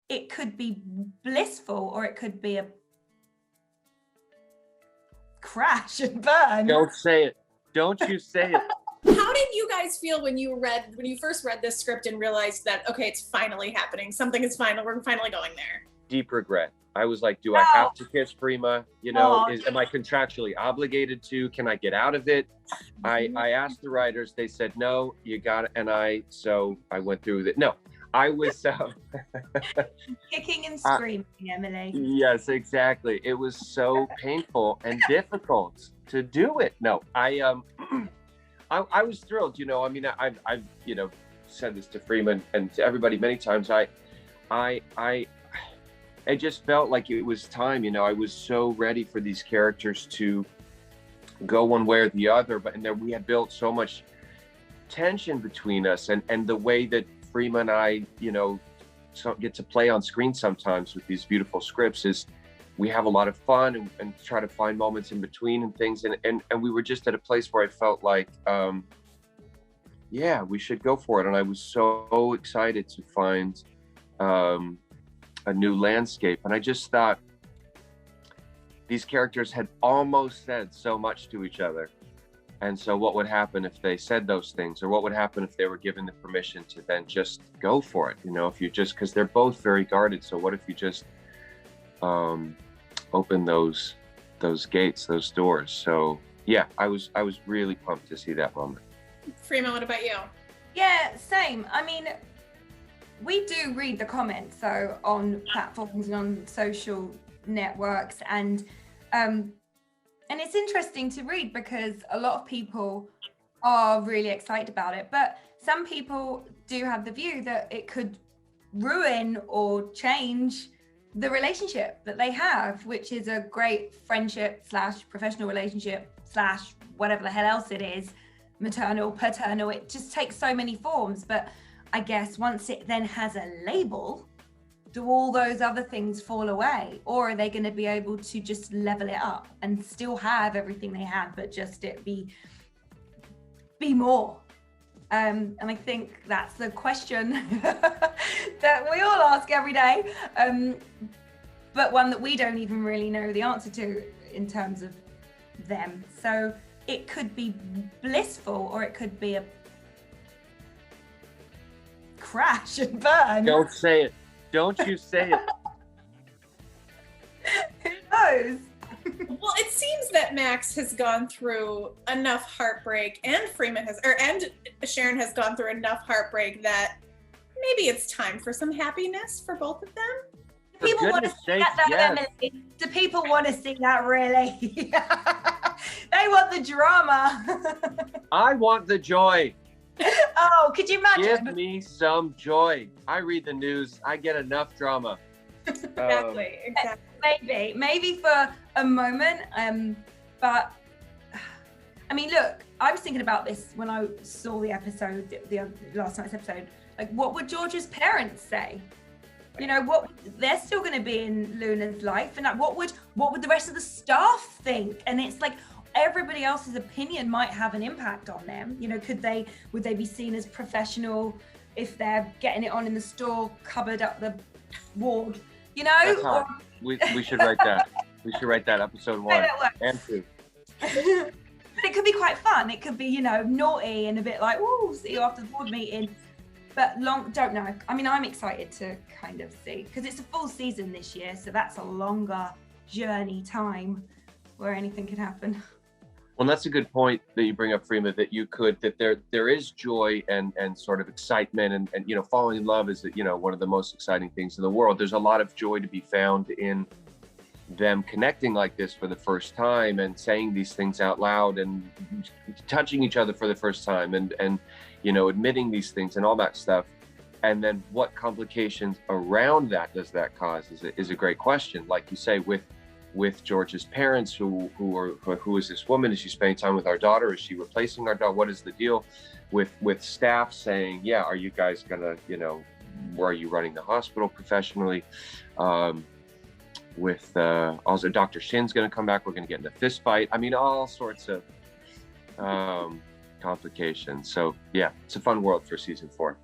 it could be blissful or it could be a crash and burn. Don't say it. Don't you say it. How did you guys feel when you first read this script and realized that, okay, it's finally happening. Something is final. We're finally going there. Deep regret. I was like, do I have to kiss Freema? You know, am I contractually obligated to? Can I get out of it? I asked the writers, they said, no, you got it. And so I went through with it. No, I was kicking and screaming, Emily. Yes, exactly. It was so painful and difficult to do it. No, I was thrilled. You know, I mean, I've you know, said this to Freema and to everybody many times. I just felt like it was time. You know, I was so ready for these characters to go one way or the other, and then we had built so much tension between us, and the way that Freema and I, you know, get to play on screen sometimes with these beautiful scripts is we have a lot of fun and try to find moments in between and things, and we were just at a place where I felt like, yeah, we should go for it. And I was so excited to find a new landscape. And I just thought these characters had almost said so much to each other. And so what would happen if they said those things, or what would happen if they were given the permission to then just go for it? You know, if you just, because they're both very guarded. So what if you just open those gates, those doors? So yeah, I was really pumped to see that moment. Freema, what about you? Yeah, same. I mean, we do read the comments so on platforms and on social networks, and it's interesting to read because a lot of people are really excited about it, but some people do have the view that it could ruin or change the relationship that they have, which is a great friendship / professional relationship / whatever the hell else it is, maternal, paternal. It just takes so many forms. But I guess once it then has a label, do all those other things fall away, or are they going to be able to just level it up and still have everything they had, but just it be more? And I think that's the question that we all ask every day, but one that we don't even really know the answer to in terms of them. So it could be blissful or it could be a crash and burn. Don't say it. Don't you say it. Who knows? Well, it seems that Max has gone through enough heartbreak, and and Sharon has gone through enough heartbreak that maybe it's time for some happiness for both of them. Do people want to see that, yes. Emily? Do people want to see that, really? They want the drama. I want the joy. Oh, could you imagine? Give me some joy. I read the news. I get enough drama. Exactly. Maybe for a moment, but I mean, look, I was thinking about this when I saw the episode, the last night's episode. Like, what would George's parents say? You know, they're still going to be in Luna's life, and like, what would the rest of the staff think? And it's like everybody else's opinion might have an impact on them. You know, would they be seen as professional if they're getting it on in the store, cupboard up the ward? You know, that's hot. We should write that. We should write that episode 1 and 2. But it could be quite fun. It could be, you know, naughty and a bit like, "Ooh, see you after the board meeting." But don't know. I mean, I'm excited to kind of see, because it's a full season this year, so that's a longer journey time where anything could happen. Well, that's a good point that you bring up, Freema, that there is joy and sort of excitement and you know, falling in love is, you know, one of the most exciting things in the world. There's a lot of joy to be found in them connecting like this for the first time and saying these things out loud and touching each other for the first time and you know, admitting these things and all that stuff. And then what complications around that does that cause is a great question. Like you say, with George's parents, who is this woman? Is she spending time with our daughter? Is she replacing our daughter? What is the deal with staff saying, yeah, are you guys gonna, you know, where are you running the hospital professionally? With also Dr. Shin's gonna come back, we're gonna get in a fist fight. I mean, all sorts of complications. So yeah, it's a fun world for season 4.